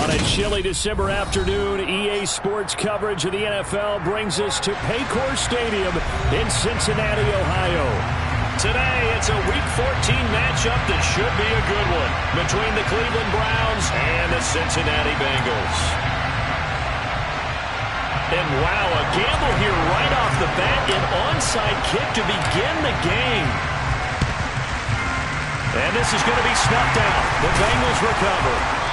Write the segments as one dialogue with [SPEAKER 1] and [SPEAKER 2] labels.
[SPEAKER 1] On a chilly December afternoon, EA Sports coverage of the NFL brings us to Paycor Stadium in Cincinnati, Ohio. Today, it's a Week 14 matchup that should be a good one between the Cleveland Browns and the Cincinnati Bengals. And wow, a gamble here right off the bat, an onside kick to begin the game. And this is going to be snuffed out. The Bengals recover.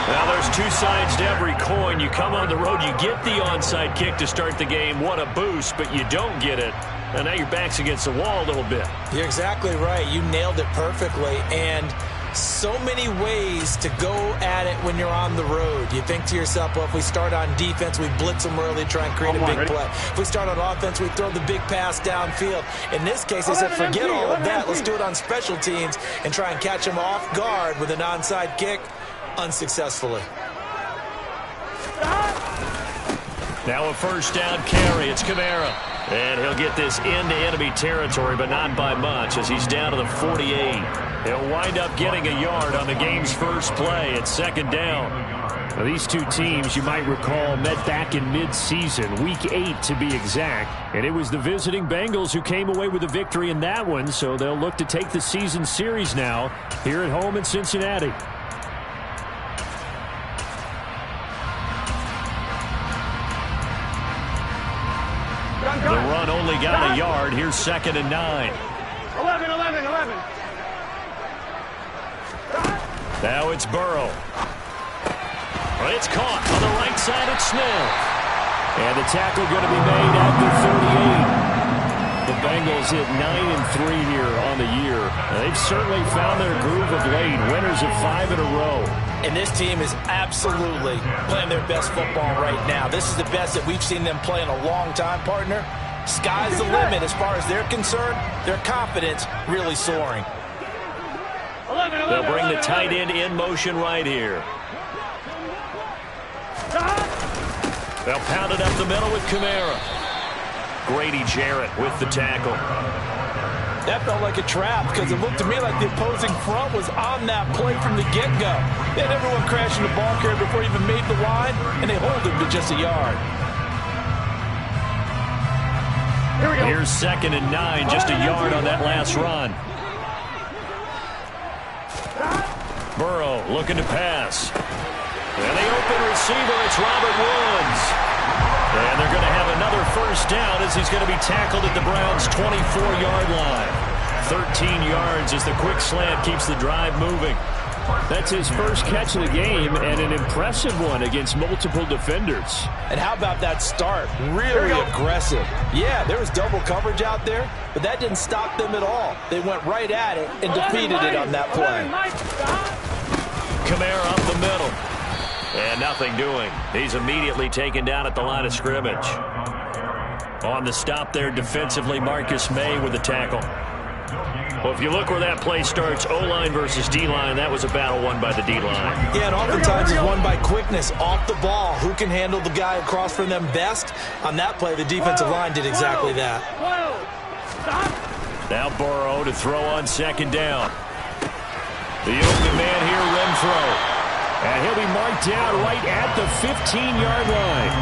[SPEAKER 1] Now, there's two sides to every coin. You come on the road, you get the onside kick to start the game. What a boost, but you don't get it. And now your back's against the wall a little bit.
[SPEAKER 2] You're exactly right. You nailed it perfectly. And so many ways to go at it when you're on the road. You think to yourself, well, if we start on defense, we blitz them early, try and create a big play. If we start on offense, we throw the big pass downfield. In this case, they said, forget all of that. Let's do it on special teams and try and catch them off guard with an onside kick unsuccessfully.
[SPEAKER 1] Now a first down carry. It's Kamara. And he'll get this into enemy territory, but not by much as he's down to the 48. He'll wind up getting a yard on the game's first play at second down. Now, these two teams, you might recall, met back in mid-season, Week 8 to be exact. And it was the visiting Bengals who came away with a victory in that one, so they'll look to take the season series now here at home in Cincinnati. The run only got a yard. Here's 2nd and 9.
[SPEAKER 3] 11.
[SPEAKER 1] Now it's Burrow. Well, it's caught on the right side of Smith. And the tackle going to be made at the 38. The Bengals hit 9-3 here on the year. They've certainly found their groove of late. Winners of 5 in a row.
[SPEAKER 2] And this team is absolutely playing their best football right now. This is the best that we've seen them play in a long time, partner. Sky's the limit as far as they're concerned. Their confidence really soaring.
[SPEAKER 1] They'll bring the tight end in motion right here. They'll pound it up the middle with Kamara. Grady Jarrett with the tackle.
[SPEAKER 2] That felt like a trap because it looked to me like the opposing front was on that play from the get-go. They had everyone crashing the ball carrier before he even made the line, and they hold him to just a yard.
[SPEAKER 3] Here we go.
[SPEAKER 1] Here's 2nd and 9, just a yard on that last run. Burrow looking to pass. And the open receiver, it's Robert Woods. And they're going to have another first down as he's going to be tackled at the Browns' 24-yard line. 13 yards as the quick slant keeps the drive moving. That's his first catch of the game and an impressive one against multiple defenders.
[SPEAKER 2] And how about that start? Really aggressive. Yeah, there was double coverage out there, but that didn't stop them at all. They went right at it and defeated it on that play.
[SPEAKER 1] Kamara up the middle. And nothing doing. He's immediately taken down at the line of scrimmage. On the stop there defensively, Marcus May with the tackle. Well, if you look where that play starts, O-line versus D-line, that was a battle won by the D-line.
[SPEAKER 2] Yeah, and oftentimes it's won by quickness off the ball. Who can handle the guy across from them best? On that play, the defensive line did exactly that.
[SPEAKER 1] Now Burrow to throw on 2nd down. The open man here, Renfro. And he'll be marked down right at the 15-yard line.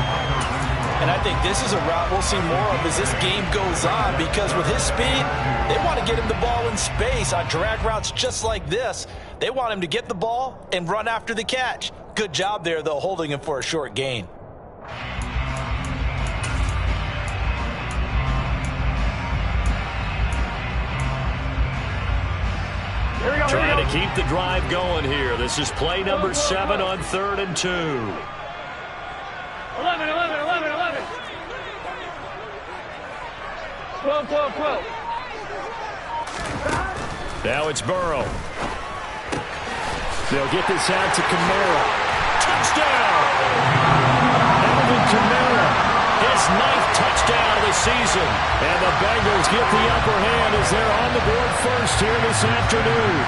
[SPEAKER 2] And I think this is a route we'll see more of as this game goes on, because with his speed, they want to get him the ball in space on drag routes just like this. They want him to get the ball and run after the catch. Good job there, though, holding him for a short gain.
[SPEAKER 1] Trying to keep the drive going here. This is play number 7 on 3rd and 2.
[SPEAKER 3] 11. Twelve.
[SPEAKER 1] Now it's Burrow. They'll get this out to Kamara. Touchdown! Alvin Kamara, his 9th touchdown of the season. And the Bengals get the upper hand as they're on the board first here this afternoon.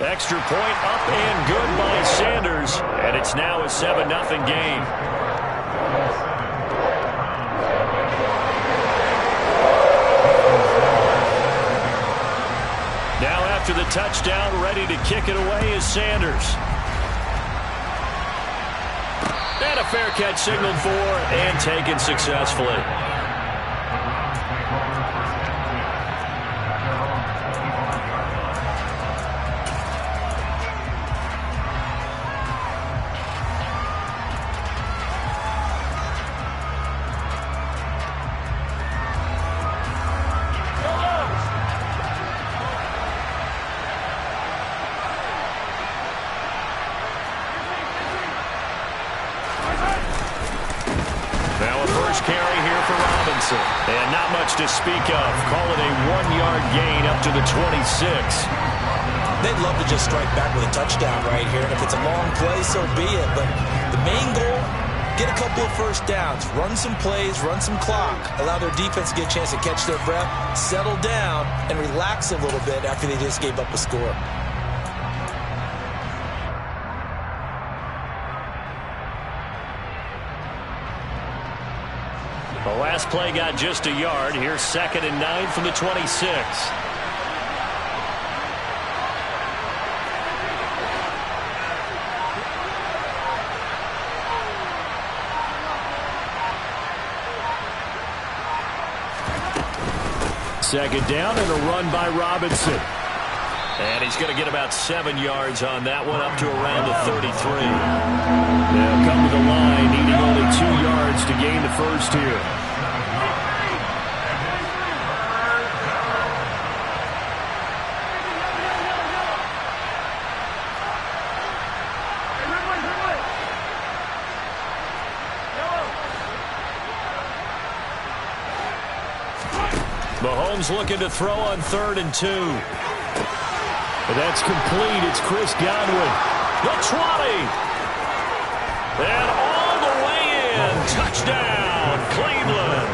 [SPEAKER 1] Extra point up and good by Sanders. And it's now a 7-0 game. Now after the touchdown, ready to kick it away is Sanders. And a fair catch signaled for and taken successfully. And not much to speak of. Call it a 1-yard gain up to the 26.
[SPEAKER 2] They'd love to just strike back with a touchdown right here. And if it's a long play, so be it. But the main goal, get a couple of first downs. Run some plays, run some clock. Allow their defense to get a chance to catch their breath, settle down, and relax a little bit after they just gave up a score.
[SPEAKER 1] The last play got just a yard. Here's 2nd and 9 from the 26. Second down and a run by Robinson. And he's going to get about 7 yards on that one, up to around the 33. They'll come to the line, needing only 2 yards to gain the first here. Mahomes looking to throw on 3rd and 2. That's complete. It's Chris Godwin. The 20. And all the way in. Touchdown, Cleveland.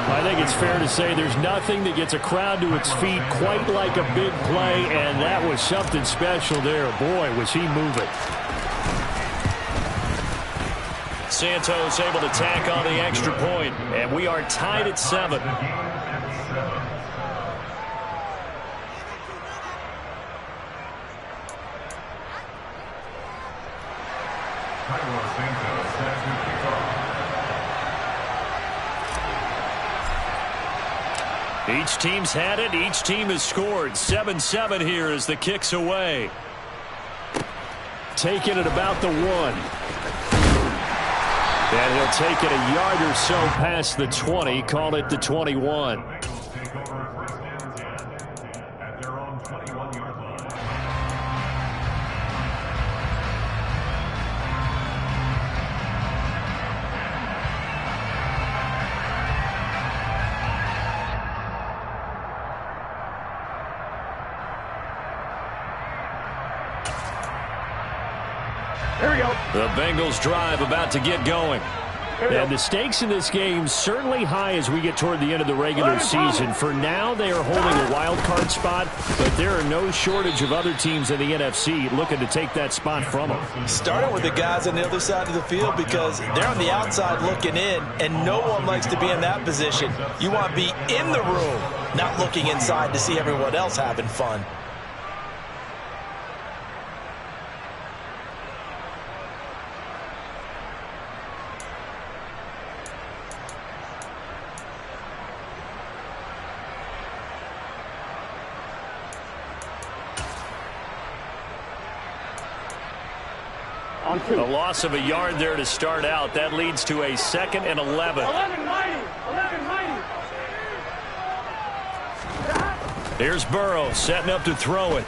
[SPEAKER 1] I think it's fair to say there's nothing that gets a crowd to its feet quite like a big play, and that was something special there. Boy, was he moving. Santos able to tack on the extra point, and we are tied at 7. Each team's had it. Each team has scored. 7-7 here as the kick's away. Taking it about the 1. And he'll take it a yard or so past the 20. Call it the 21.
[SPEAKER 3] Here we go.
[SPEAKER 1] The Bengals drive about to get going. And the stakes in this game certainly high as we get toward the end of the regular season. For now, they are holding a wild card spot, but there are no shortage of other teams in the NFC looking to take that spot from them.
[SPEAKER 2] Starting with the guys on the other side of the field because they're on the outside looking in, and no one likes to be in that position. You want to be in the room, not looking inside to see everyone else having fun.
[SPEAKER 1] A loss of a yard there to start out. That leads to a 2nd and 11.
[SPEAKER 3] 11 mighty. 11 mighty.
[SPEAKER 1] Here's Burrow setting up to throw it.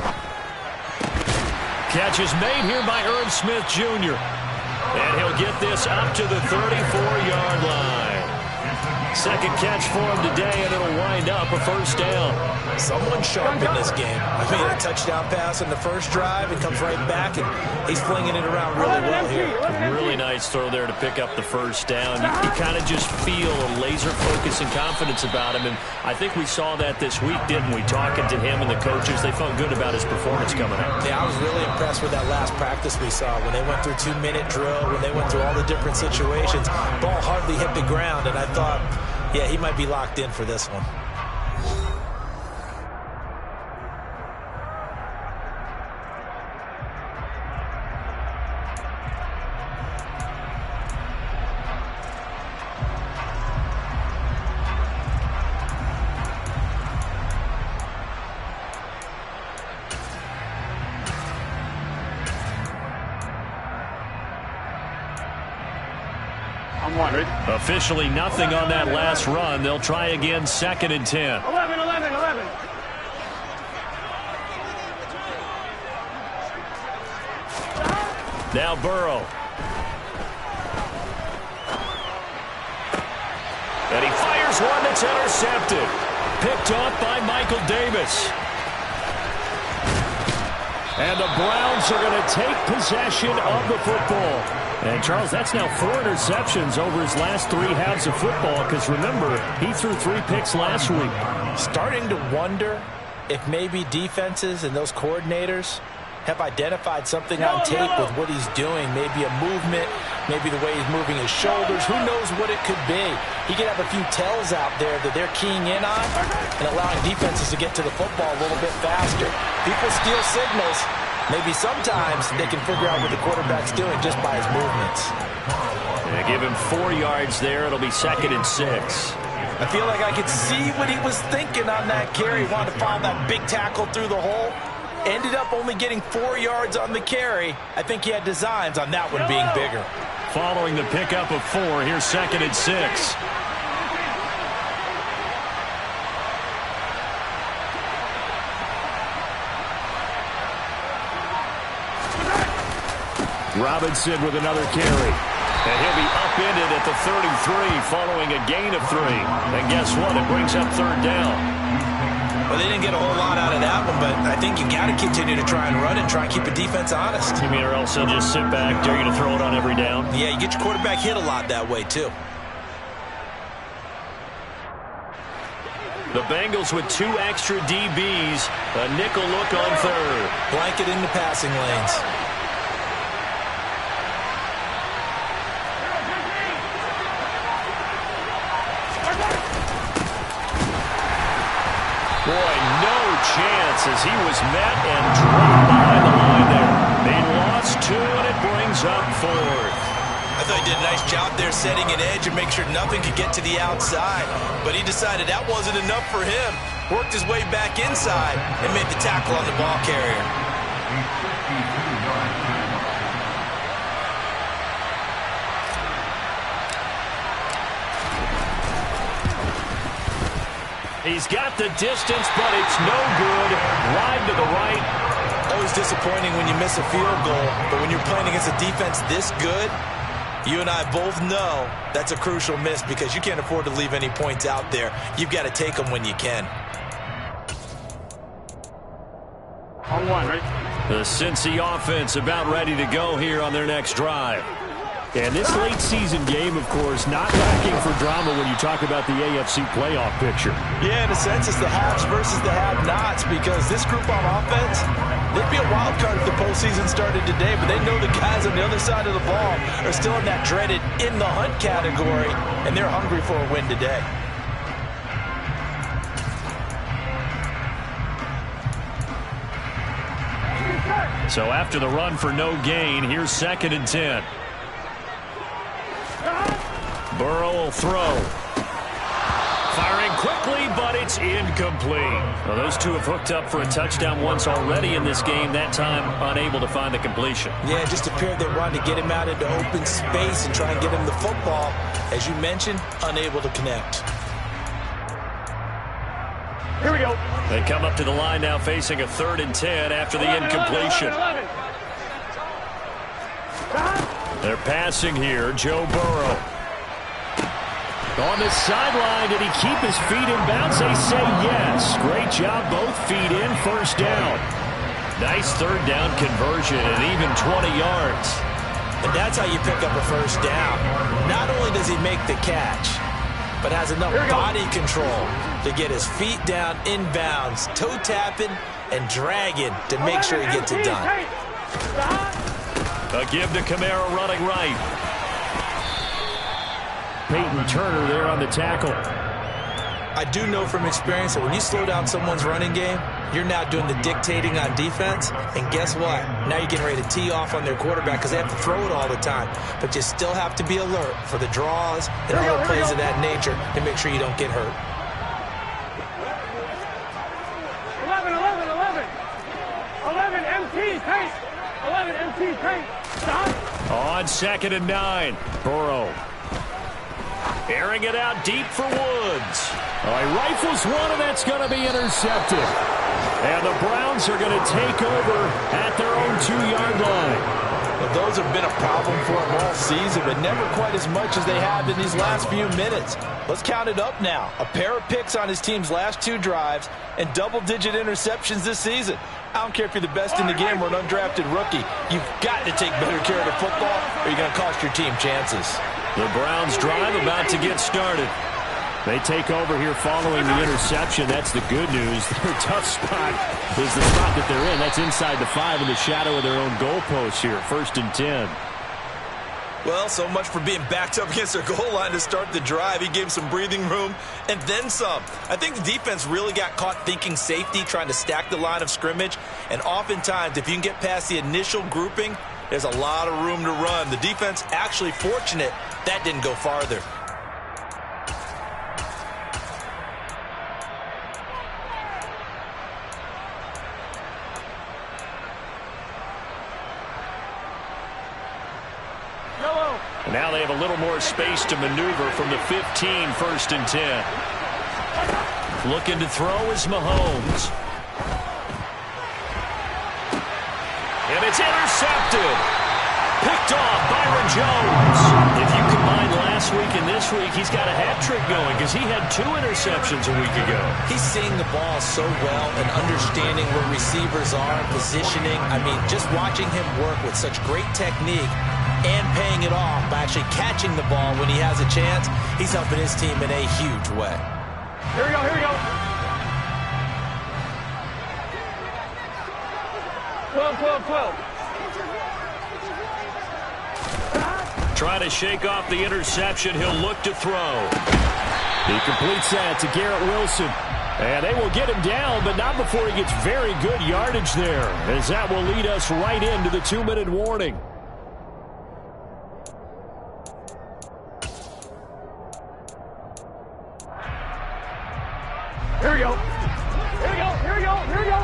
[SPEAKER 1] Catch is made here by Irv Smith Jr. And he'll get this up to the 34-yard line. Second catch for him today, and it'll wind up a first down.
[SPEAKER 2] Someone sharp in this game. I mean, a touchdown pass in the first drive and comes right back, and he's flinging it around really well here.
[SPEAKER 1] Really nice throw there to pick up the first down. You kind of just feel a laser focus and confidence about him, and I think we saw that this week, didn't we? Talking to him and the coaches, they felt good about his performance coming up.
[SPEAKER 2] Yeah, I was really impressed with that last practice we saw when they went through 2-minute drill, when they went through all the different situations. Ball hardly hit the ground, and I thought, yeah, he might be locked in for this one.
[SPEAKER 3] On one.
[SPEAKER 1] Officially nothing on that last run. They'll try again, 2nd and 10.
[SPEAKER 3] 11, 11, 11.
[SPEAKER 1] Now Burrow. And he fires one that's intercepted. Picked off by Michael Davis. And the Browns are going to take possession of the football. And, Charles, that's now 4 interceptions over his last 3 halves of football because, remember, he threw 3 picks last week.
[SPEAKER 2] Starting to wonder if maybe defenses and those coordinators have identified something on tape with what he's doing. Maybe a movement, maybe the way he's moving his shoulders. Who knows what it could be? He could have a few tells out there that they're keying in on and allowing defenses to get to the football a little bit faster. People steal signals. Maybe sometimes they can figure out what the quarterback's doing just by his movements.
[SPEAKER 1] They give him 4 yards there. It'll be 2nd and 6.
[SPEAKER 2] I feel like I could see what he was thinking on that carry. He wanted to follow that big tackle through the hole. Ended up only getting 4 yards on the carry. I think he had designs on that one being bigger.
[SPEAKER 1] Following the pickup of 4, here's 2nd and 6. Robinson with another carry. And he'll be upended at the 33 following a gain of 3. And guess what? It brings up 3rd down.
[SPEAKER 2] Well, they didn't get a whole lot out of that one, but I think you got to continue to try and run and try and keep the defense honest.
[SPEAKER 1] You mean or else they'll just sit back, dare you to throw it on every down?
[SPEAKER 2] Yeah, you get your quarterback hit a lot that way, too.
[SPEAKER 1] The Bengals with 2 extra DBs. A nickel look on 3rd.
[SPEAKER 2] Blanket in the passing lanes.
[SPEAKER 1] Boy, no chance as he was met and dropped behind the line there. They lost 2, and it brings up 4th.
[SPEAKER 2] I thought he did a nice job there setting an edge and make sure nothing could get to the outside. But he decided that wasn't enough for him. Worked his way back inside and made the tackle on the ball carrier.
[SPEAKER 1] He's got the distance, but it's no good. Wide to the right.
[SPEAKER 2] Always disappointing when you miss a field goal, but when you're playing against a defense this good, you and I both know that's a crucial miss because you can't afford to leave any points out there. You've got to take them when you can.
[SPEAKER 3] On one, right?
[SPEAKER 1] The Cincy offense about ready to go here on their next drive. And this late season game, of course, not lacking for drama when you talk about the AFC playoff picture.
[SPEAKER 2] Yeah, in a sense, it's the haves versus the have-nots because this group on offense, they'd be a wild card if the postseason started today, but they know the guys on the other side of the ball are still in that dreaded in-the-hunt category, and they're hungry for a win today.
[SPEAKER 1] So after the run for no gain, here's 2nd and 10. Burrow will throw. Firing quickly, but it's incomplete. Well, those two have hooked up for a touchdown once already in this game, that time unable to find the completion.
[SPEAKER 2] Yeah, it just appeared they wanted to get him out into open space and try and get him the football. As you mentioned, unable to connect.
[SPEAKER 3] Here we go.
[SPEAKER 1] They come up to the line now facing a 3rd and 10 after the incompletion.
[SPEAKER 3] 11.
[SPEAKER 1] They're passing here, Joe Burrow. On the sideline, did he keep his feet in bounds? They say yes. Great job, both feet in, 1st down. Nice 3rd down conversion and even 20 yards.
[SPEAKER 2] And that's how you pick up a 1st down. Not only does he make the catch, but has enough body control to get his feet down inbounds, toe tapping and dragging to make sure he gets it done.
[SPEAKER 1] A give to Kamara running right. Peyton Turner there on the tackle.
[SPEAKER 2] I do know from experience that when you slow down someone's running game, you're now doing the dictating on defense. And guess what? Now you're getting ready to tee off on their quarterback because they have to throw it all the time. But you still have to be alert for the draws and other plays of that nature to make sure you don't get hurt.
[SPEAKER 3] 11 MT, paint. 11 MT, paint. Stop.
[SPEAKER 1] On 2nd and 9, Burrow. Airing it out deep for Woods.
[SPEAKER 4] He rifles one, and that's going to be intercepted. And the Browns are going to take over at their own 2-yard line.
[SPEAKER 2] Well, those have been a problem for them all season, but never quite as much as they have in these last few minutes. Let's count it up now. A pair of picks on his team's last 2 drives and double-digit interceptions this season. I don't care if you're the best in the game or an undrafted rookie. You've got to take better care of the football or you're going to cost your team chances.
[SPEAKER 1] The Browns drive about to get started.
[SPEAKER 4] They take over here following the interception. That's the good news. Their tough spot is the spot that they're in. That's inside the 5 in the shadow of their own goalpost here. 1st and 10.
[SPEAKER 2] Well, so much for being backed up against their goal line to start the drive. He gave some breathing room and then some. I think the defense really got caught thinking safety, trying to stack the line of scrimmage. And oftentimes, if you can get past the initial grouping, there's a lot of room to run. The defense actually fortunate that didn't go farther.
[SPEAKER 1] Now they have a little more space to maneuver from the 15, 1st and 10. Looking to throw is Mahomes. And it's intercepted. Picked off Byron Jones. If you combine last week and this week, he's got a hat trick going because he had 2 interceptions a week ago.
[SPEAKER 2] He's seeing the ball so well and understanding where receivers are, positioning. I mean, just watching him work with such great technique and paying it off by actually catching the ball when he has a chance, he's helping his team in a huge way.
[SPEAKER 3] Here we go, here we go. 12, 12, 12.
[SPEAKER 1] Trying to shake off the interception. He'll look to throw.
[SPEAKER 4] He completes that to Garrett Wilson. And they will get him down, but not before he gets very good yardage there, as that will lead us right into the 2-minute warning.
[SPEAKER 3] Here we go. Here we go, here we go, here we go.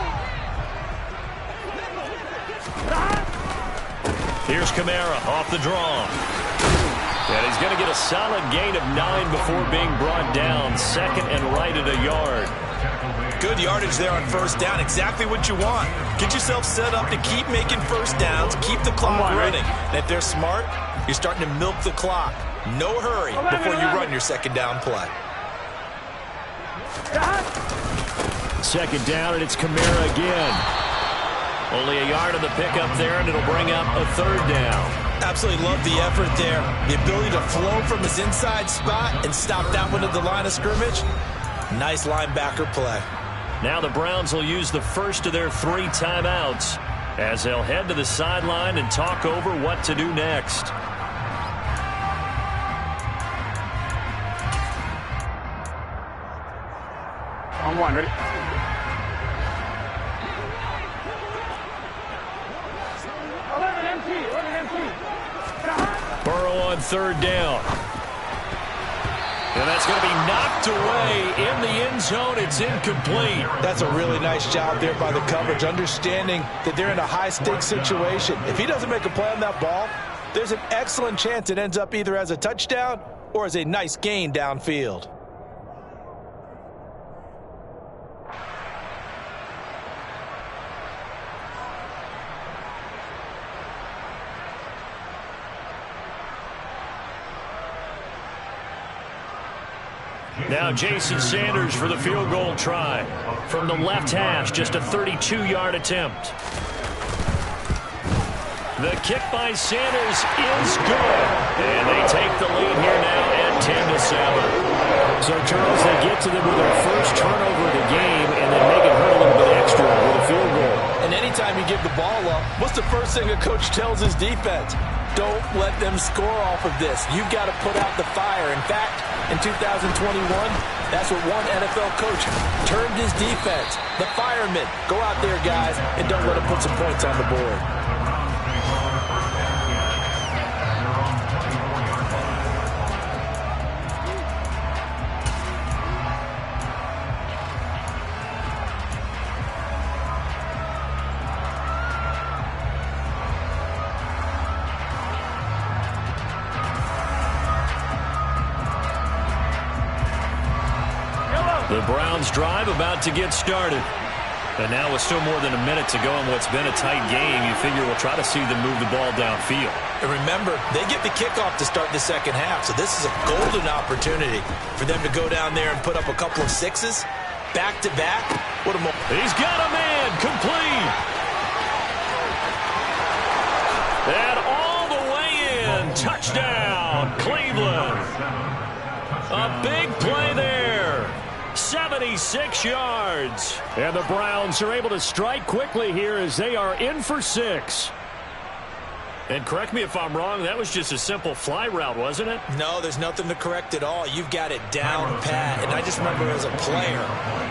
[SPEAKER 1] Here's Kamara off the draw. And he's going to get a solid gain of 9 before being brought down. 2nd and right at a yard.
[SPEAKER 2] Good yardage there on 1st down. Exactly what you want. Get yourself set up to keep making 1st downs, keep the clock running. And if they're smart, you're starting to milk the clock. No hurry before you run your 2nd down play.
[SPEAKER 4] 2nd down, and it's Kamara again.
[SPEAKER 1] Only a yard of the pickup there, and it'll bring up a 3rd down.
[SPEAKER 2] Absolutely love the effort there. The ability to flow from his inside spot and stop that one at the line of scrimmage. Nice linebacker play.
[SPEAKER 1] Now the Browns will use the first of their 3 timeouts as they'll head to the sideline and talk over what to do next.
[SPEAKER 3] On 1, ready?
[SPEAKER 1] Burrow on 3rd down. And that's going to be knocked away in the end zone. It's incomplete.
[SPEAKER 2] That's a really nice job there by the coverage, understanding that they're in a high-stakes situation. If he doesn't make a play on that ball, there's an excellent chance it ends up either as a touchdown or as a nice gain downfield.
[SPEAKER 1] Now Jason Sanders for the field goal try. From the left hash, just a 32-yard attempt. The kick by Sanders is good. And they take the lead here now at 10-7.
[SPEAKER 4] So, Charles, they get to them with their first turnover of the game and then make it hurt a little bit extra with a field goal.
[SPEAKER 2] And anytime you give the ball up, what's the first thing a coach tells his defense? Don't let them score off of this. You've got to put out the fire. In fact, in 2021, that's what one NFL coach termed his defense. The firemen. Go out there, guys, and don't let them put some points on the board.
[SPEAKER 1] Browns drive about to get started. And now with still more than a minute to go in what's been a tight game, you figure we'll try to see them move the ball downfield.
[SPEAKER 2] And remember, they get the kickoff to start the second half, so this is a golden opportunity for them to go down there and put up a couple of sixes back-to-back. What a moment.
[SPEAKER 1] He's got a man complete. And all the way in. Touchdown, Cleveland. A big play there. 76 yards.
[SPEAKER 4] And the Browns are able to strike quickly here as they are in for 6.
[SPEAKER 1] And correct me if I'm wrong, that was just a simple fly route, wasn't it?
[SPEAKER 2] No, there's nothing to correct at all. You've got it down pat. And I just remember as a player,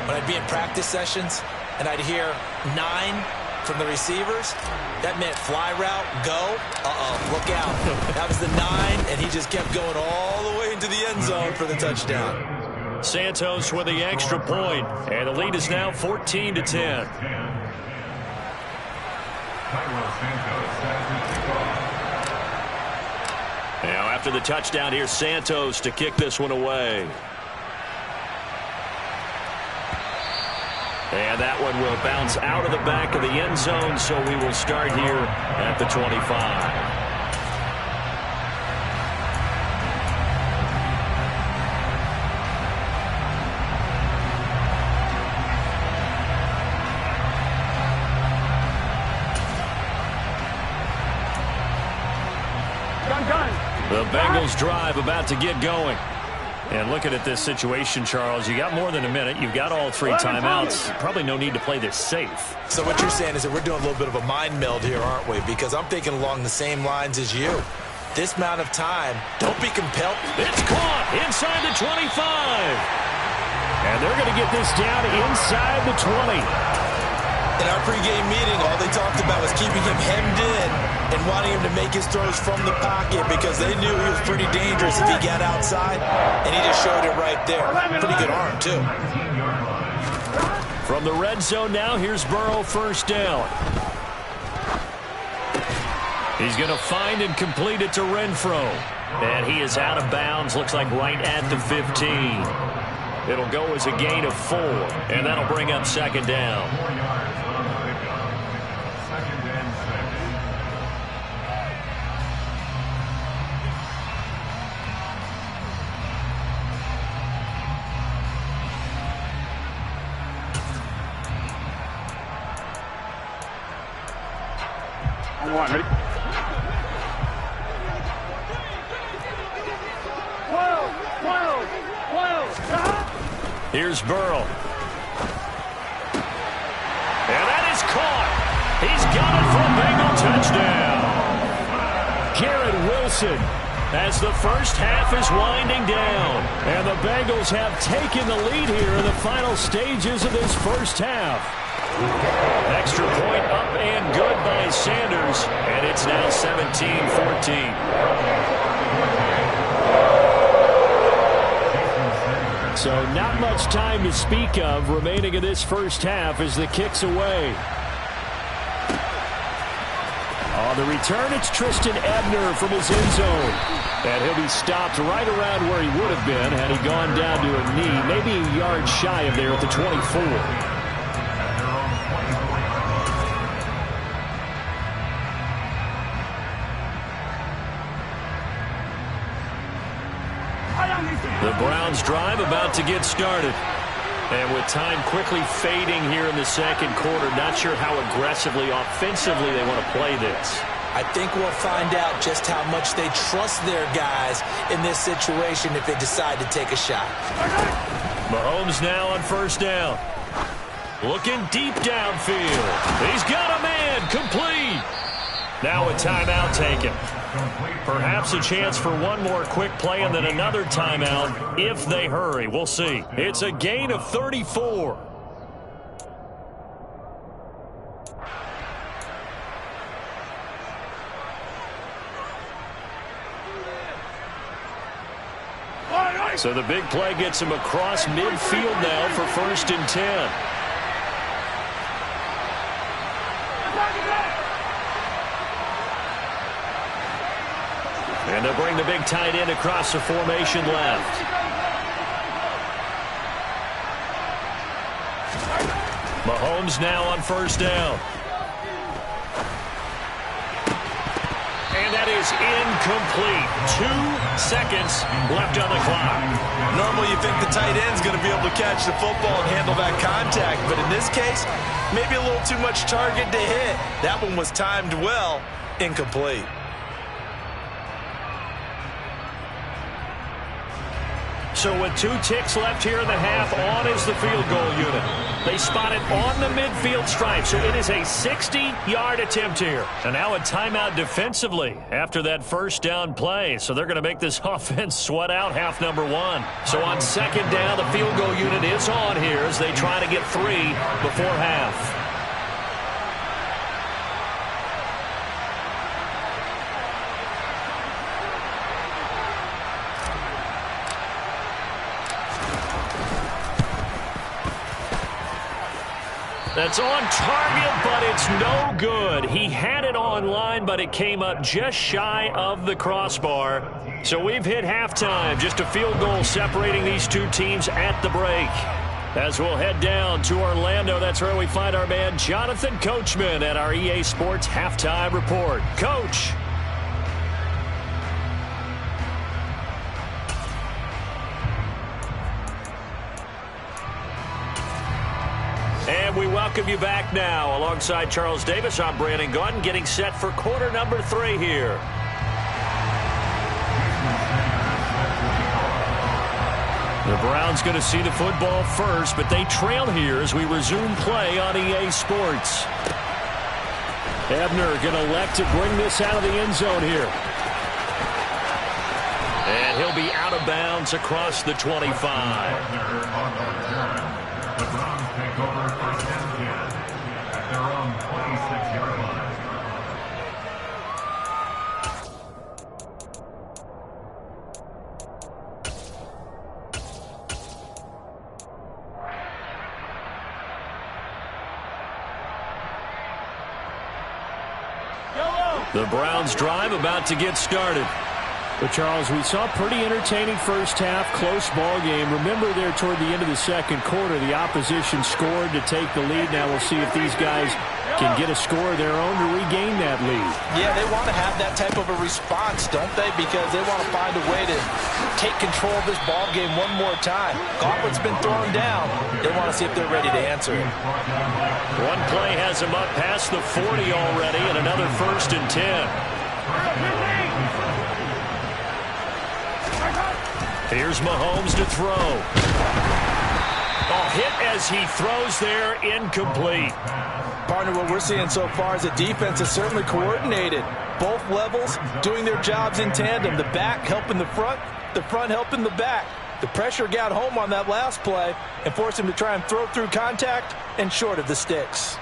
[SPEAKER 2] when I'd be in practice sessions and I'd hear 9 from the receivers, that meant fly route, go, look out. That was the 9, and he just kept going all the way into the end zone for the touchdown.
[SPEAKER 1] Santos with the extra point, and the lead is now 14-10. Now after the touchdown, here's Santos to kick this one away. And that one will bounce out of the back of the end zone, so we will start here at the 25. The Bengals drive about to get going. And looking at this situation, Charles, you got more than a minute. You've got all 3 timeouts. Probably no need to play this safe.
[SPEAKER 2] So what you're saying is that we're doing a little bit of a mind meld here, aren't we? Because I'm thinking along the same lines as you. This amount of time, don't be compelled.
[SPEAKER 1] It's caught inside the 25.
[SPEAKER 4] And they're going to get this down inside the 20.
[SPEAKER 2] In our pregame meeting, all they talked about was keeping him hemmed in and wanting him to make his throws from the pocket because they knew he was pretty dangerous if he got outside, and he just showed it right there. Pretty good arm, too.
[SPEAKER 1] From the red zone now, here's Burrow, first down. He's going to find and complete it to Renfro. And he is out of bounds, looks like right at the 15. It'll go as a gain of 4, and that'll bring up second down.
[SPEAKER 3] Ready? 12, 12, 12.
[SPEAKER 1] Here's Burrow. And that is caught. He's got it for a Bengal touchdown.
[SPEAKER 4] Garrett Wilson as the first half is winding down. And the Bengals have taken the lead here in the final stages of this first half.
[SPEAKER 1] Extra point up and good by Sanders, and it's now 17-14.
[SPEAKER 4] So not much time to speak of remaining in this first half as the kick's away. On the return, it's Tristan Ebner from his end zone. And he'll be stopped right around where he would have been had he gone down to a knee, maybe a yard shy of there at the 24.
[SPEAKER 1] The Browns drive about to get started. And with time quickly fading here in the second quarter, not sure how aggressively, offensively they want to play this.
[SPEAKER 2] I think we'll find out just how much they trust their guys in this situation if they decide to take a shot.
[SPEAKER 1] Mahomes now on first down. Looking deep downfield. He's got a man complete. Now a timeout taken. Perhaps a chance for one more quick play and then another timeout if they hurry. We'll see. It's a gain of 34. So the big play gets him across midfield now for 1st and 10. And they'll bring the big tight end across the formation left. Mahomes now on first down. And that is incomplete. 2 seconds left on the clock.
[SPEAKER 2] Normally you think the tight end's going to be able to catch the football and handle that contact, but in this case, maybe a little too much target to hit. That one was timed well, incomplete.
[SPEAKER 1] So with 2 ticks left here in the half, on is the field goal unit. They spot it on the midfield stripe, so it is a 60-yard attempt here. And now a timeout defensively after that first down play. So they're going to make this offense sweat out half number 1. So on second down, the field goal unit is on here as they try to get 3 before half. That's on target, but it's no good. He had it on line, but it came up just shy of the crossbar. So we've hit halftime. Just a field goal separating these 2 teams at the break. As we'll head down to Orlando, that's where we find our man Jonathan Coachman at our EA Sports Halftime Report. Coach. And we welcome you back now. Alongside Charles Davis, I'm Brandon Gaudin, getting set for quarter number 3 here. The Browns going to see the football first, but they trail here as we resume play on EA Sports. Ebner going to elect to bring this out of the end zone here. And he'll be out of bounds across the 25.
[SPEAKER 5] The Browns take over first and 10 at their own 26-yard line.
[SPEAKER 1] The Browns drive about to get started.
[SPEAKER 4] But, Charles, we saw a pretty entertaining first half, close ball game. Remember there toward the end of the second quarter, the opposition scored to take the lead. Now we'll see if these guys can get a score of their own to regain that lead.
[SPEAKER 2] Yeah, they want to have that type of a response, don't they? Because they want to find a way to take control of this ball game one more time. Gauntlet's been thrown down. They want to see if they're ready to answer it.
[SPEAKER 1] One play has them up past the 40 already, and another first and 10. Here's Mahomes to throw. Oh, hit as he throws there, incomplete.
[SPEAKER 2] Partner, what we're seeing so far is the defense is certainly coordinated. Both levels doing their jobs in tandem. The back helping the front helping the back. The pressure got home on that last play and forced him to try and throw through contact and short of the sticks.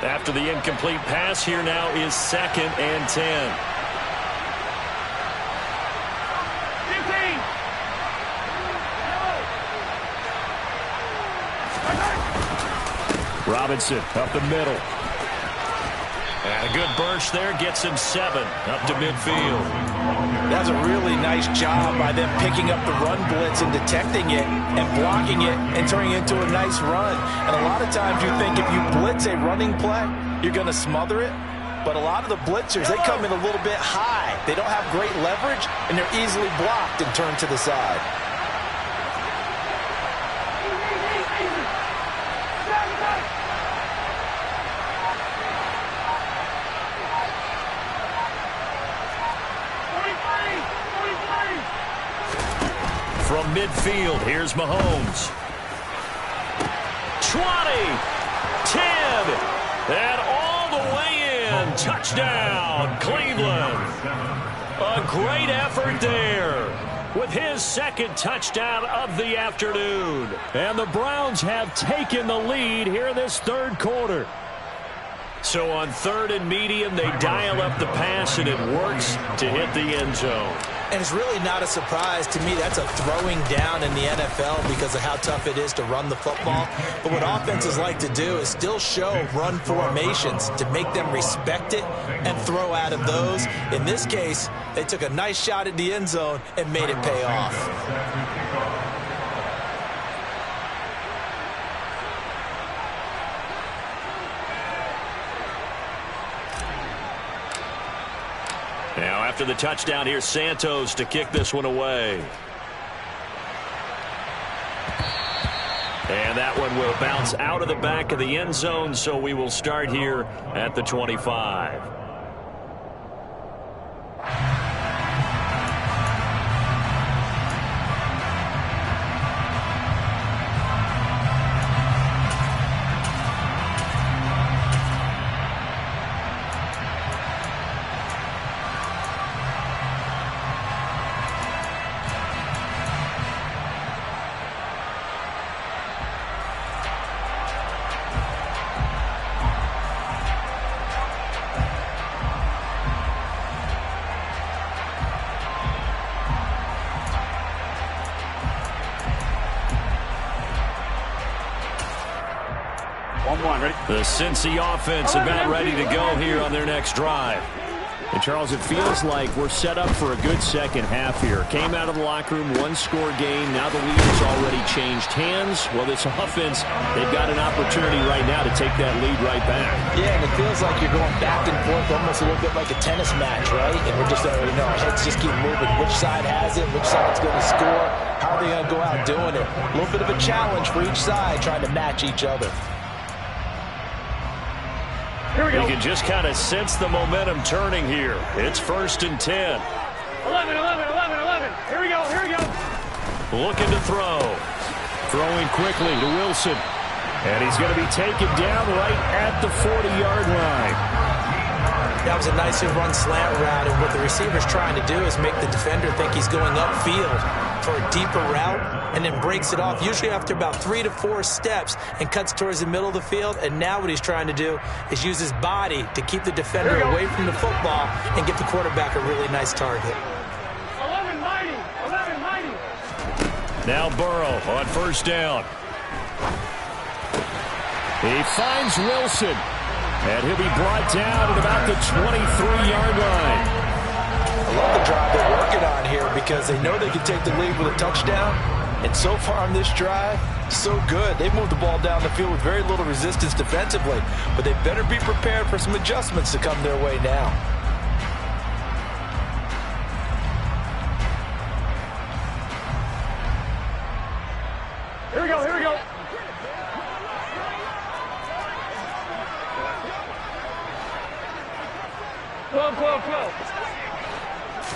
[SPEAKER 1] After the incomplete pass, here now is 2nd and 10.
[SPEAKER 4] Robinson up the middle.
[SPEAKER 1] And a good burst there gets him 7 up to midfield.
[SPEAKER 2] That's a really nice job by them picking up the run blitz and detecting it and blocking it and turning it into a nice run. And a lot of times you think if you blitz a running play, you're going to smother it. But a lot of the blitzers, they come in a little bit high. They don't have great leverage, and they're easily blocked and turned to the side.
[SPEAKER 1] From midfield, here's Mahomes. 20, 10, and all the way in. Touchdown, Cleveland. A great effort there with his 2nd touchdown of the afternoon.
[SPEAKER 4] And the Browns have taken the lead here in this 3rd quarter.
[SPEAKER 1] So on 3rd and medium, they dial up the pass, and it works to hit the end zone.
[SPEAKER 2] And it's really not a surprise to me. That's a throwing down in the NFL because of how tough it is to run the football. But what offenses like to do is still show run formations to make them respect it and throw out of those. In this case, they took a nice shot at the end zone and made it pay off.
[SPEAKER 1] After the touchdown, here's Santos to kick this one away. And that one will bounce out of the back of the end zone, so we will start here at the 25. The Cincy offense about ready to go here on their next drive.
[SPEAKER 4] And, Charles, it feels like we're set up for a good second half here. Came out of the locker room, one-score game. Now the lead has already changed hands. Well, this offense, they've got an opportunity right now to take that lead right back.
[SPEAKER 2] Yeah, and it feels like you're going back and forth almost a little bit like a tennis match, right? And we're just already know our heads just keep moving. Which side has it? Which side's going to score? How are they going to go out doing it? A little bit of a challenge for each side trying to match each other.
[SPEAKER 1] Here we go. You can just kind of sense the momentum turning here. It's 1st and 10.
[SPEAKER 3] 11. Here we go.
[SPEAKER 1] Looking to throw.
[SPEAKER 4] Throwing quickly to Wilson. And he's going to be taken down right at the 40-yard line.
[SPEAKER 2] That was a nice run slant route, and what the receiver's trying to do is make the defender think he's going upfield for a deeper route, and then breaks it off, usually after about 3 to 4 steps, and cuts towards the middle of the field. And now what he's trying to do is use his body to keep the defender away from the football and give the quarterback a really nice target.
[SPEAKER 3] 11 mighty.
[SPEAKER 1] Now Burrow on 1st down.
[SPEAKER 4] He finds Wilson, and he'll be brought down at about the 23-yard line.
[SPEAKER 2] I love the drive they're working on here because they know they can take the lead with a touchdown. And so far on this drive, so good. They've moved the ball down the field with very little resistance defensively. But they better be prepared for some adjustments to come their way now.
[SPEAKER 3] Here we go. 12.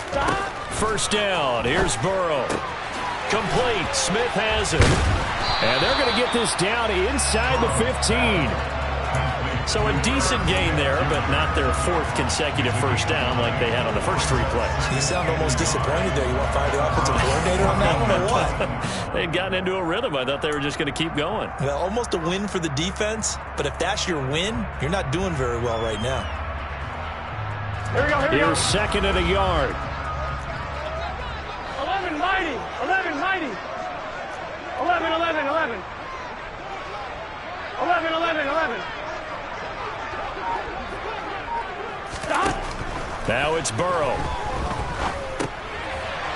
[SPEAKER 3] Stop.
[SPEAKER 1] 1st down. Here's Burrow. Complete. Smith has it.
[SPEAKER 4] And they're going to get this down inside the 15.
[SPEAKER 1] So a decent gain there, but not their 4th consecutive 1st down like they had on the first 3 plays.
[SPEAKER 2] You sound almost disappointed there. You want to fire the offensive coordinator on that one or what?
[SPEAKER 1] They'd gotten into a rhythm. I thought they were just going to keep going.
[SPEAKER 2] Well, almost a win for the defense, but if that's your win, you're not doing very well right now.
[SPEAKER 3] Here we go.
[SPEAKER 4] Here's 2nd and a yard.
[SPEAKER 3] 11 mighty. 11. 11. Stop.
[SPEAKER 1] Now it's Burrow.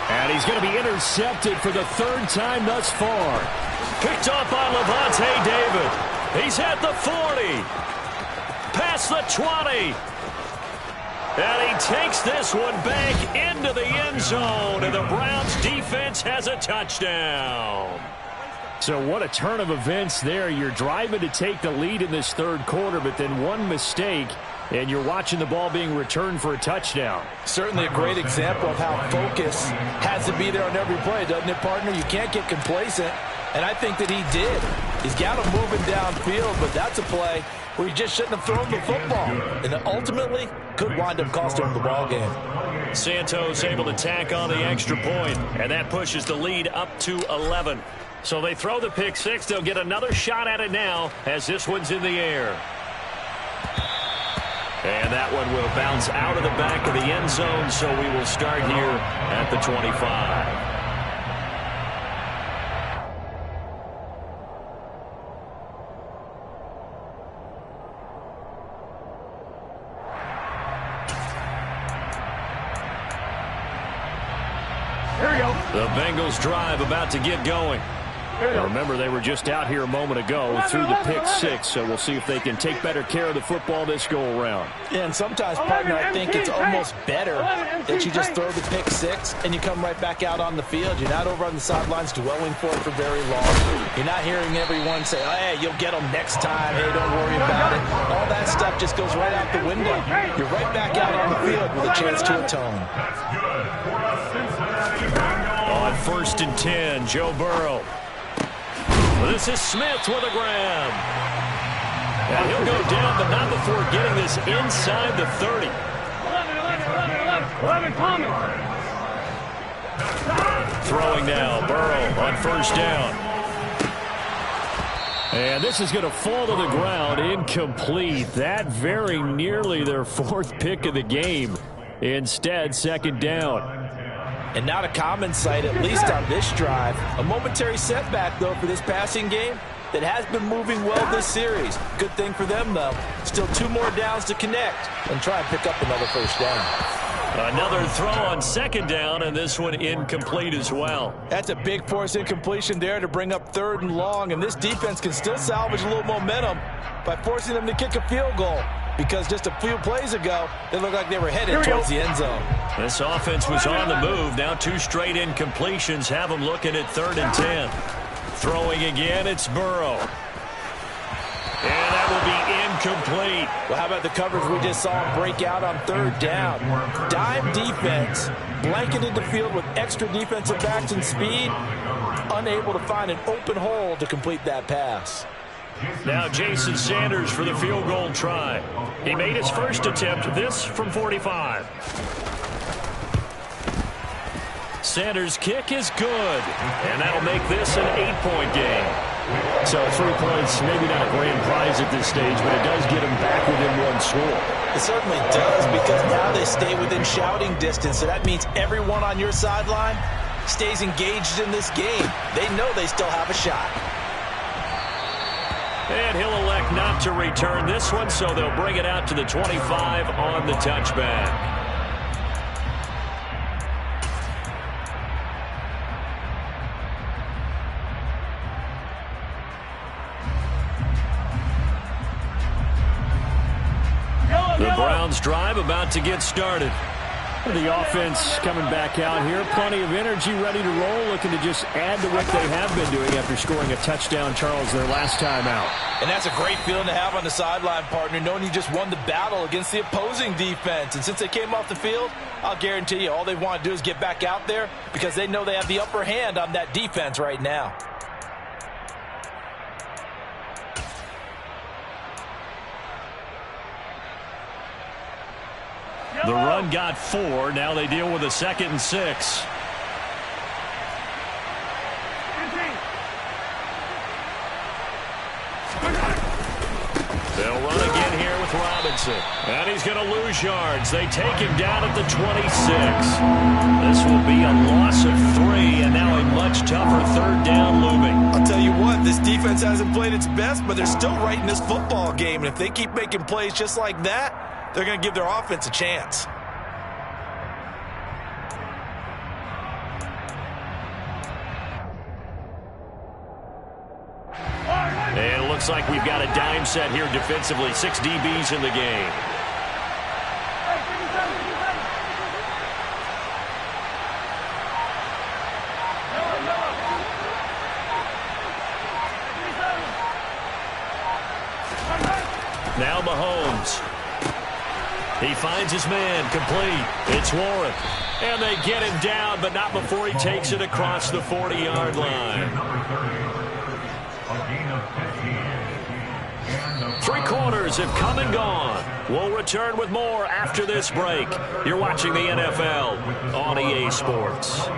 [SPEAKER 4] And he's going to be intercepted for the 3rd time thus far.
[SPEAKER 1] Picked off by Levante David. He's at the 40. Past the 20. And he takes this one back into the end zone. And the Browns defense has a touchdown.
[SPEAKER 4] So what a turn of events there. You're driving to take the lead in this 3rd quarter, but then one mistake, and you're watching the ball being returned for a touchdown.
[SPEAKER 2] Certainly a great example of how focus has to be there on every play, doesn't it, partner? You can't get complacent, and I think that he did. He's got him moving downfield, but that's a play where he just shouldn't have thrown the football, and ultimately could wind up costing him the ball game.
[SPEAKER 1] Santos able to tack on the extra point, and that pushes the lead up to 11. So they throw the pick 6. They'll get another shot at it now as this one's in the air. And that one will bounce out of the back of the end zone, so we will start here at the 25.
[SPEAKER 3] Here we go.
[SPEAKER 1] The Bengals drive about to get going.
[SPEAKER 4] Now remember, they were just out here a moment ago through the pick 6, so we'll see if they can take better care of the football this go-around.
[SPEAKER 2] Yeah, and sometimes, partner, I think it's almost better that you just throw the pick 6 and you come right back out on the field. You're not over on the sidelines dwelling for it for very long. You're not hearing everyone say, oh, hey, you'll get them next time. Hey, don't worry about it. All that stuff just goes right out the window. You're right back out on the field with a chance to atone.
[SPEAKER 1] On 1st and 10, Joe Burrow. This is Smith with a grab. And he'll go down, but not before getting this inside the 30.
[SPEAKER 3] 11 coming.
[SPEAKER 1] Throwing now, Burrow on 1st down.
[SPEAKER 4] And this is going to fall to the ground, incomplete. That very nearly their 4th pick of the game. Instead, 2nd down.
[SPEAKER 2] And not a common sight, at least on this drive. A momentary setback, though, for this passing game that has been moving well this series. Good thing for them, though. Still 2 more downs to connect and try and pick up another 1st down.
[SPEAKER 1] Another throw on 2nd down, and this one incomplete as well.
[SPEAKER 2] That's a big force incompletion there to bring up 3rd and long, and this defense can still salvage a little momentum by forcing them to kick a field goal. Because just a few plays ago, they looked like they were headed towards the end zone.
[SPEAKER 1] This offense was on the move. Now 2 straight incompletions have them looking at 3rd and 10. Throwing again, it's Burrow. And that will be incomplete.
[SPEAKER 2] Well, how about the coverage we just saw him break out on 3rd down? Dime defense, blanketed the field with extra defensive backs and speed, unable to find an open hole to complete that pass.
[SPEAKER 1] Now Jason Sanders for the field goal try. He made his first attempt, this from 45. Sanders' kick is good, and that'll make this an 8-point game.
[SPEAKER 4] So 3 points, maybe not a grand prize at this stage, but it does get them back within 1 score.
[SPEAKER 2] It certainly does, because now they stay within shouting distance, so that means everyone on your sideline stays engaged in this game. They know they still have a shot.
[SPEAKER 1] And he'll elect not to return this one, so they'll bring it out to the 25 on the touchback. The Browns drive about to get started.
[SPEAKER 4] The offense coming back out here. Plenty of energy, ready to roll, looking to just add to what they have been doing after scoring a touchdown, Charles, their last time out.
[SPEAKER 2] And that's a great feeling to have on the sideline, partner, knowing you just won the battle against the opposing defense. And since they came off the field, I'll guarantee you all they want to do is get back out there because they know they have the upper hand on that defense right now.
[SPEAKER 1] The run got 4. Now they deal with a 2nd and 6. They'll run again here with Robinson. And he's going to lose yards. They take him down at the 26. This will be a loss of 3, and now a much tougher 3rd down looming.
[SPEAKER 2] I'll tell you what, this defense hasn't played its best, but they're still right in this football game. And if they keep making plays just like that, they're going to give their offense a chance.
[SPEAKER 1] And it looks like we've got a dime set here defensively. 6 DBs in the game. Now Mahomes. He finds his man, complete. It's Warren. And they get him down, but not before he takes it across the 40-yard line. 3 quarters have come and gone. We'll return with more after this break. You're watching the NFL on EA Sports.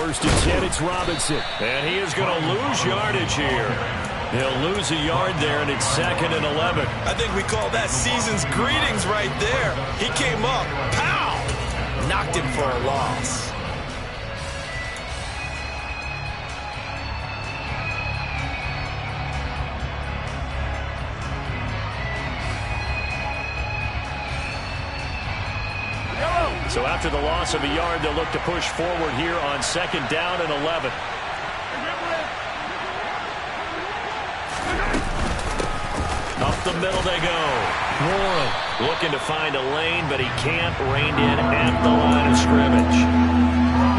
[SPEAKER 4] 1st and 10, it's Robinson.
[SPEAKER 1] And he is going to lose yardage here. He'll lose a yard there, and it's 2nd and 11.
[SPEAKER 2] I think we call that season's greetings right there. He came up, pow! Knocked him for a loss.
[SPEAKER 1] So after the loss of a yard, they'll look to push forward here on 2nd down and 11. Up the middle they go. Warren looking to find a lane, but he can't. Reined in at the line of scrimmage.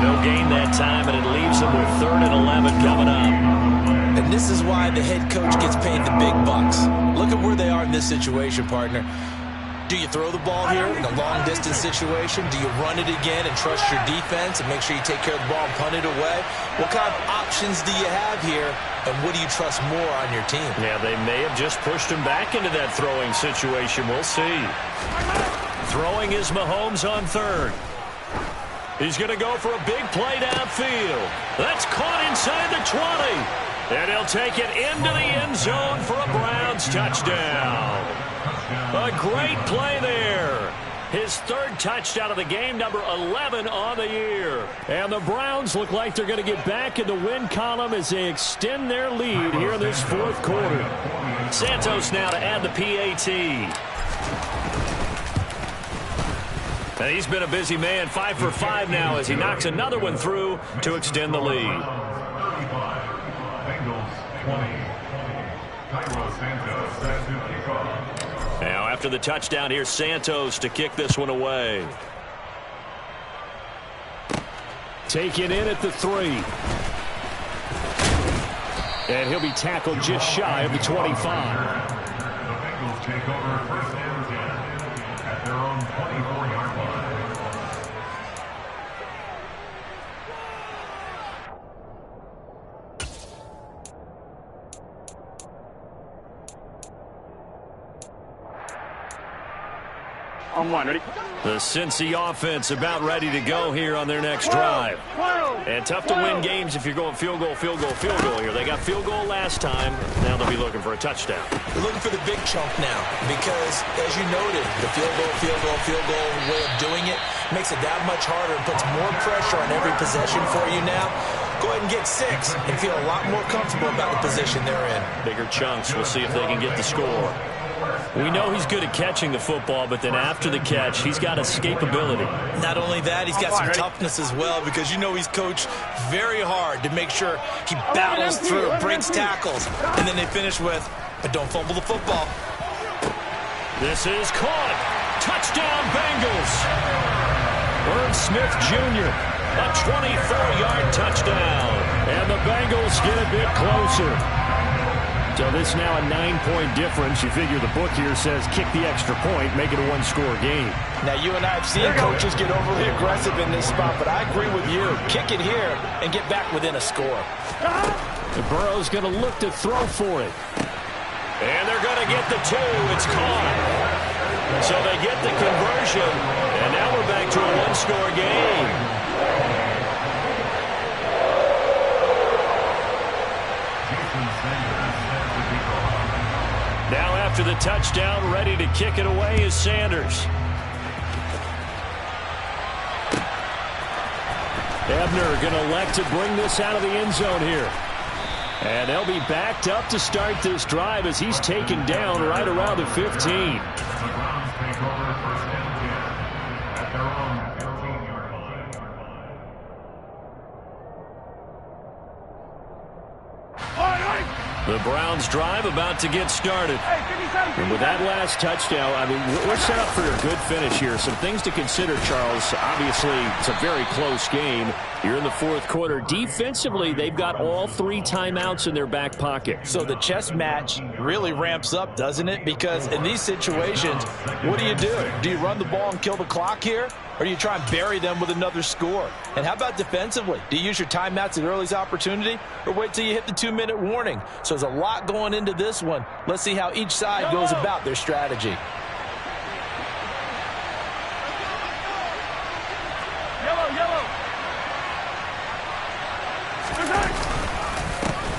[SPEAKER 1] No gain that time, and it leaves them with 3rd and 11 coming up.
[SPEAKER 2] And this is why the head coach gets paid the big bucks. Look at where they are in this situation, partner. Do you throw the ball here in a long-distance situation? Do you run it again and trust your defense and make sure you take care of the ball and punt it away? What kind of options do you have here, and what do you trust more on your team?
[SPEAKER 1] Yeah, they may have just pushed him back into that throwing situation. We'll see. Throwing is Mahomes on 3rd. He's going to go for a big play downfield. That's caught inside the 20. And he'll take it into the end zone for a Browns touchdown. A great play there. His 3rd touchdown of the game, number 11 on the year.
[SPEAKER 4] And the Browns look like they're going to get back in the win column as they extend their lead here in this 4th quarter.
[SPEAKER 1] Santos now to add the PAT. And he's been a busy man, 5 for 5 now as he knocks another one through to extend the lead. Now after the touchdown, here's Santos to kick this one away.
[SPEAKER 4] Taken in at the 3. And he'll be tackled just shy of the 25.
[SPEAKER 5] The Bengals take over 1st and 10 at their own 24-yard line.
[SPEAKER 3] On 1, ready?
[SPEAKER 1] The Cincy offense about ready to go here on their next drive. And tough to win games if you're going field goal, field goal, field goal here. They got field goal last time. Now they'll be looking for a touchdown.
[SPEAKER 2] They're looking for the big chunk now because, as you noted, the field goal way of doing it makes it that much harder and puts more pressure on every possession for you now. Go ahead and get 6 and feel a lot more comfortable about the position they're in.
[SPEAKER 1] Bigger chunks. We'll see if they can get the score. We know he's good at catching the football, but then after the catch, he's got escapability.
[SPEAKER 2] Not only that, he's got some toughness as well because you know he's coached very hard to make sure he battles through, breaks tackles, and then they finish with, but don't fumble the football.
[SPEAKER 1] This is caught. Touchdown, Bengals. Irv Smith Jr., a 24-yard touchdown. And the Bengals get a bit closer. So this now a 9-point difference. You figure the book here says kick the extra point, make it a 1-score game.
[SPEAKER 6] Now, you and I have seen coaches get overly aggressive in this spot, but I agree with you. Kick it here and get back within a score.
[SPEAKER 4] The Burrow's going to look to throw for it.
[SPEAKER 1] And they're going to get the 2. It's caught. So they get the conversion, and now we're back to a 1-score game. Now after the touchdown, ready to kick it away is Sanders.
[SPEAKER 4] Ebner going to elect to bring this out of the end zone here. And they'll be backed up to start this drive as he's taken down right around the 15.
[SPEAKER 5] The Browns take over 1st and 10 at their own 15-yard line.
[SPEAKER 1] The Browns drive about to get started.
[SPEAKER 4] And with that last touchdown, I mean, we're set up for a good finish here. Some things to consider, Charles. Obviously, it's a very close game. You're in the 4th quarter. Defensively, they've got all 3 timeouts in their back pocket.
[SPEAKER 6] So the chess match really ramps up, doesn't it? Because in these situations, what do? Do you run the ball and kill the clock here? Or do you try and bury them with another score? And how about defensively? Do you use your timeouts at early's opportunity? Or wait till you hit the 2-minute warning? So there's a lot going into this one. Let's see how each side goes about their strategy.
[SPEAKER 3] Yellow.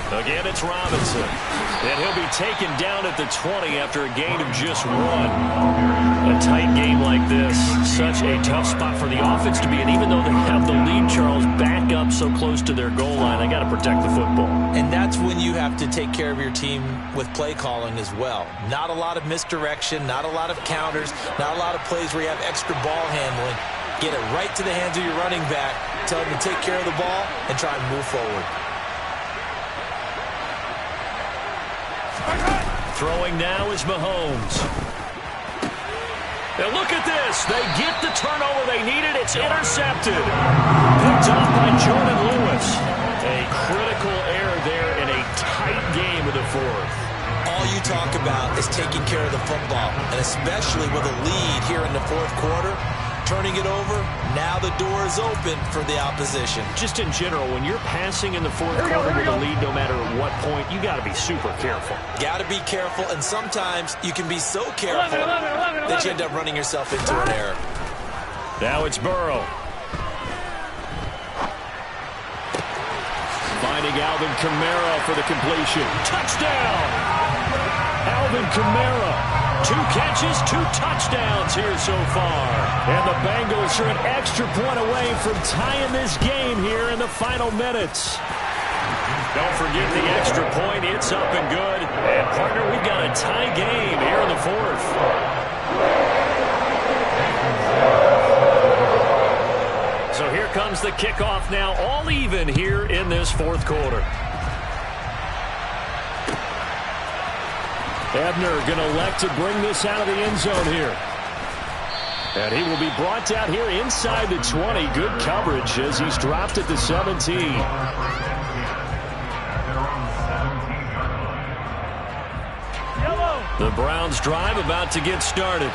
[SPEAKER 1] Again, it's Robinson. And he'll be taken down at the 20 after a gain of just 1. A tight game like this, such a tough spot for the offense to be in. Even though they have the lead, Charles, back up so close to their goal line, they got to protect the football.
[SPEAKER 2] And that's when you have to take care of your team with play calling as well. Not a lot of misdirection, not a lot of counters, not a lot of plays where you have extra ball handling. Get it right to the hands of your running back, tell him to take care of the ball, and try and move forward.
[SPEAKER 1] Throwing now is Mahomes. Now look at this. They get the turnover they needed. It's intercepted. Picked off by Jordan Lewis. A critical error there in a tight game of the fourth.
[SPEAKER 2] All you talk about is taking care of the football, and especially with a lead here in the fourth quarter, turning it over, now the door is open for the opposition.
[SPEAKER 1] Just in general, when you're passing in the fourth quarter with a lead, no matter at what point, you got to be super careful.
[SPEAKER 2] Got to be careful, and sometimes you can be so careful that you end up running yourself into an error.
[SPEAKER 1] Now it's Burrow. Finding Alvin Kamara for the completion. Touchdown! Alvin Kamara. 2 catches, 2 touchdowns here so far. And the Bengals are an extra point away from tying this game here in the final minutes. Don't forget the extra point. It's up and good. And, partner, we've got a tie game here in the fourth. So here comes the kickoff now, all even here in this fourth quarter. Ebner going to elect to bring this out of the end zone here. And he will be brought down here inside the 20. Good coverage as he's dropped at the 17. The Browns drive about to get started.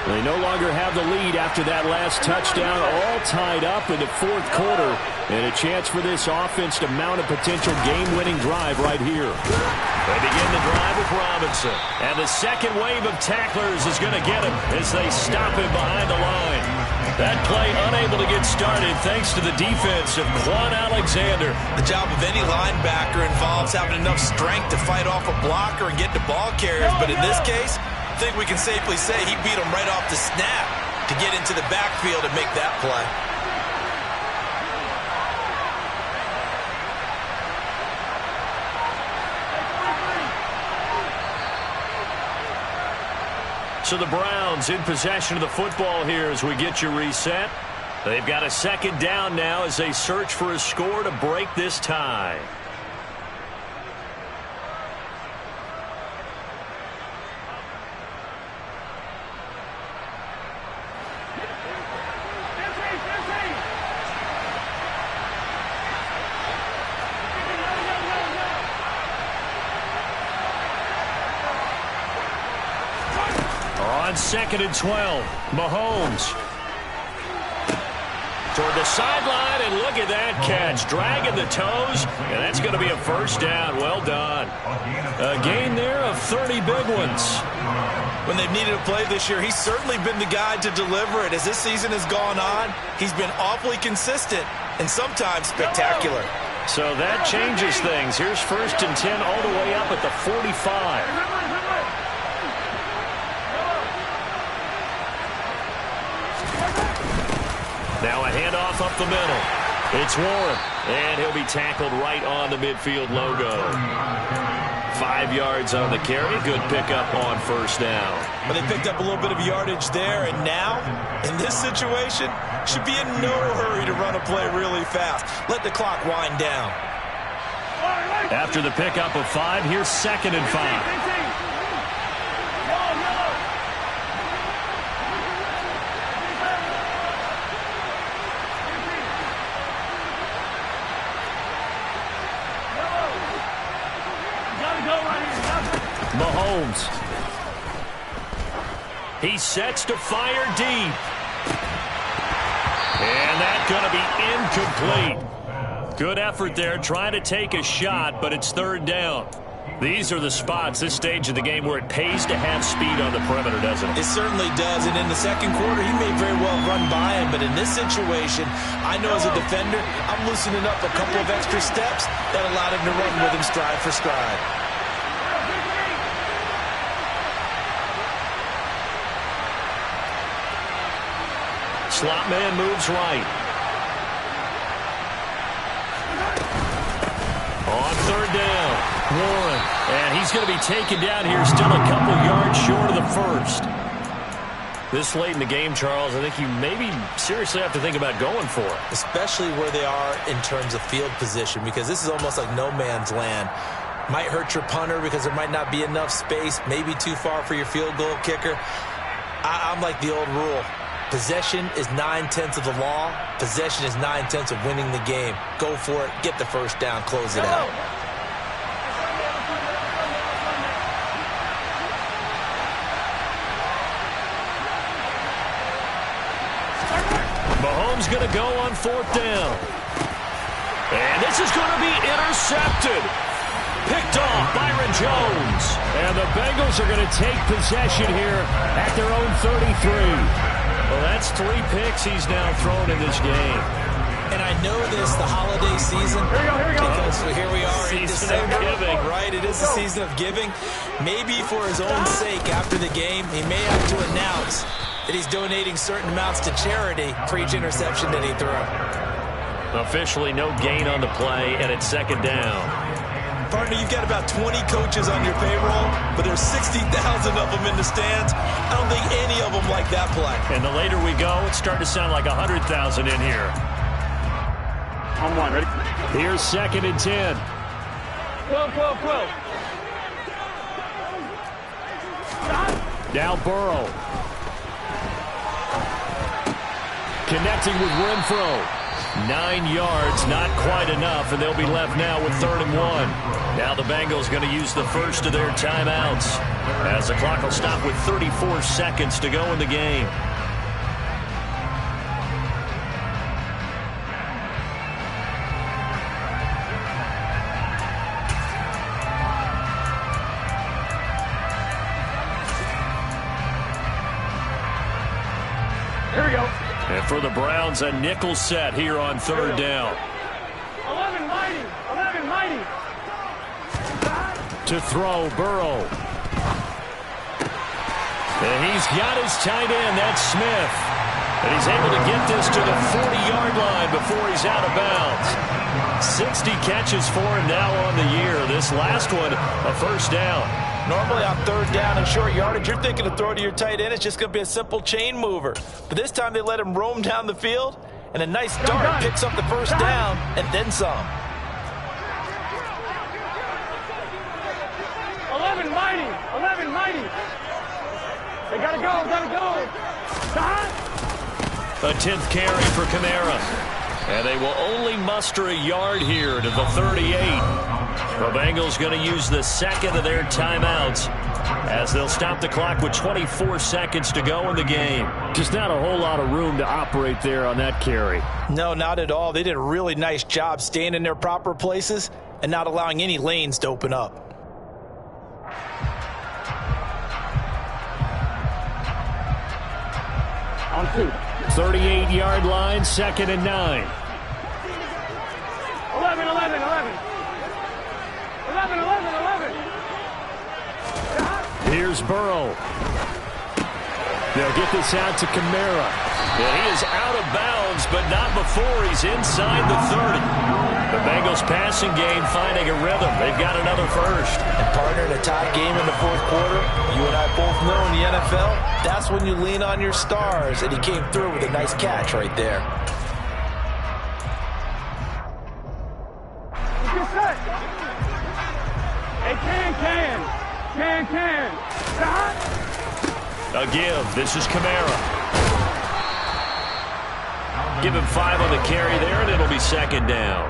[SPEAKER 1] They no longer have the lead after that last touchdown, all tied up in the fourth quarter. And a chance for this offense to mount a potential game-winning drive right here. They begin the drive with Robinson. And the second wave of tacklers is going to get him as they stop him behind the line. That play unable to get started thanks to the defense of Quan Alexander.
[SPEAKER 2] The job of any linebacker involves having enough strength to fight off a blocker and get to ball carriers. But in this case, I think we can safely say he beat him right off the snap to get into the backfield and make that play.
[SPEAKER 1] So the Browns in possession of the football here as we get you reset. They've got a second down now as they search for a score to break this tie. On 2nd and 12, Mahomes. Toward the sideline, and look at that catch. Dragging the toes, and that's going to be a first down. Well done. A gain there of 30 big ones.
[SPEAKER 2] When they've needed a play this year, he's certainly been the guy to deliver it. As this season has gone on, he's been awfully consistent and sometimes spectacular.
[SPEAKER 1] So that changes things. Here's 1st and 10 all the way up at the 45. Now a handoff up the middle. It's Warren, and he'll be tackled right on the midfield logo. 5 yards on the carry. Good pickup on first down.
[SPEAKER 2] Well, they picked up a little bit of yardage there, and now, in this situation, should be in no hurry to run a play really fast. Let the clock wind down.
[SPEAKER 1] After the pickup of 5, here's 2nd and 5. Mahomes. He sets to fire deep. And that's going to be incomplete. Good effort there trying to take a shot, but it's 3rd down. These are the spots, this stage of the game, where it pays to have speed on the perimeter, doesn't it?
[SPEAKER 2] It certainly does, and in the second quarter, he may very well run by him, but in this situation, I know as a defender, I'm loosening up a couple of extra steps that allowed him to run with him stride for stride.
[SPEAKER 1] Slot man moves right. On third down, Warren. And he's going to be taken down here, still a couple yards short of the first. This late in the game, Charles, I think you maybe seriously have to think about going for it.
[SPEAKER 2] Especially where they are in terms of field position, because this is almost like no man's land. Might hurt your punter because there might not be enough space, maybe too far for your field goal kicker. I'm like the old rule. Possession is 9/10 of the law. Possession is 9/10 of winning the game. Go for it. Get the first down. Close it out.
[SPEAKER 1] Mahomes going to go on fourth down. And this is going to be intercepted. Picked off Byron Jones.
[SPEAKER 4] And the Bengals are going to take possession here at their own 33.
[SPEAKER 1] Well, that's 3 picks he's now thrown in this game.
[SPEAKER 2] And I know this, the holiday season, because here we are in December, right? It is the season of giving. Maybe for his own sake after the game, he may have to announce that he's donating certain amounts to charity for each interception that he threw.
[SPEAKER 1] Officially no gain on the play, and it's second down.
[SPEAKER 2] Partner, you've got about 20 coaches on your payroll, but there's 60,000 of them in the stands. I don't think any of them like that play.
[SPEAKER 1] And the later we go, it's starting to sound like 100,000 in here.
[SPEAKER 3] On one, ready?
[SPEAKER 4] Here's 2nd and 10.
[SPEAKER 3] 12.
[SPEAKER 4] Now Burrow. Connecting with Renfro.
[SPEAKER 1] 9 yards, not quite enough, and they'll be left now with 3rd and 1. Now the Bengals going to use the first of their timeouts, as the clock will stop with 34 seconds to go in the game.
[SPEAKER 3] Here we go.
[SPEAKER 1] And for the Browns, a nickel set here on 3rd down.
[SPEAKER 3] 11 mighty.
[SPEAKER 4] To throw, Burrow.
[SPEAKER 1] And he's got his tight end, that's Smith. And he's able to get this to the 40-yard line before he's out of bounds. 60 catches for him now on the year. This last one, a first down.
[SPEAKER 2] Normally on 3rd down and short yardage, you're thinking to throw to your tight end. It's just going to be a simple chain mover. But this time they let him roam down the field, and a nice dart picks up the first down and then some.
[SPEAKER 3] 11 mighty. They gotta go.
[SPEAKER 1] A 10th carry for Kamara. And they will only muster a yard here to the 38. The Bengals going to use the second of their timeouts as they'll stop the clock with 24 seconds to go in the game.
[SPEAKER 4] Just not a whole lot of room to operate there on that carry.
[SPEAKER 2] No, not at all. They did a really nice job staying in their proper places and not allowing any lanes to open up.
[SPEAKER 3] On 2.
[SPEAKER 4] 38-yard line, 2nd and 9.
[SPEAKER 3] 11.
[SPEAKER 4] Here's Burrow. They'll get this out to Kamara.
[SPEAKER 1] And he is out of bounds, but not before he's inside the 30. The Bengals passing game finding a rhythm. They've got another first.
[SPEAKER 2] And partner, in a tie game in the 4th quarter, you and I both know in the NFL, that's when you lean on your stars, and he came through with a nice catch right there.
[SPEAKER 3] Get set. Hey, can.
[SPEAKER 1] A give. This is Kamara. Give him 5 on the carry there, and it'll be 2nd down.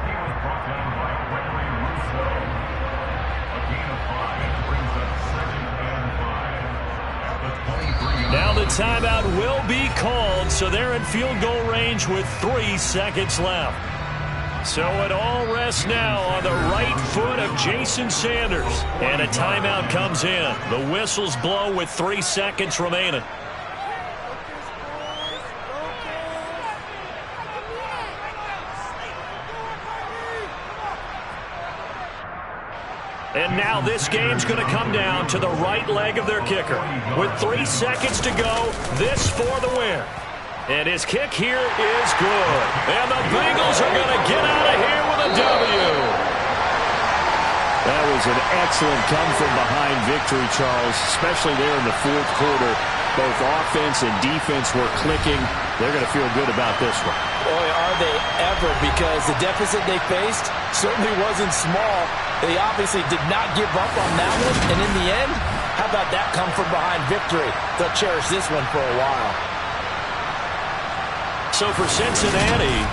[SPEAKER 1] Now the timeout will be called, so they're in field goal range with 3 seconds left. So it all rests now on the right foot of Jason Sanders. And a timeout comes in. The whistles blow with 3 seconds remaining. And now this game's going to come down to the right leg of their kicker. With 3 seconds to go, this for the win. And his kick here is good. And the Bengals are going to get out of here with a W.
[SPEAKER 4] That was an excellent come-from-behind victory, Charles, especially there in the fourth quarter. Both offense and defense were clicking. They're going to feel good about this one.
[SPEAKER 2] Boy, are they ever, because the deficit they faced certainly wasn't small. They obviously did not give up on that one, and in the end, how about that come-from-behind victory? They'll cherish this one for a while.
[SPEAKER 1] So for Cincinnati,